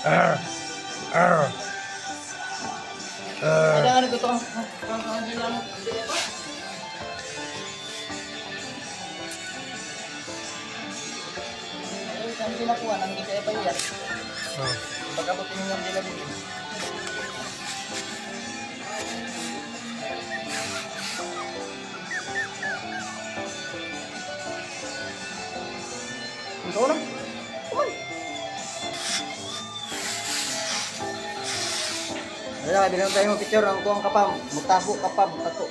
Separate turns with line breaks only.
Arr! Arr! Arr!
Kailangan ko ito. Ang pinakuha ng hindi kaya pa iyan.
Oh.
Pagkabutin niyo yung dilabigin. Ikaw lang. Kuman. Wala, bilang tayo ng picture. Ang tuwang kapam. Mutabo kapam. Tato.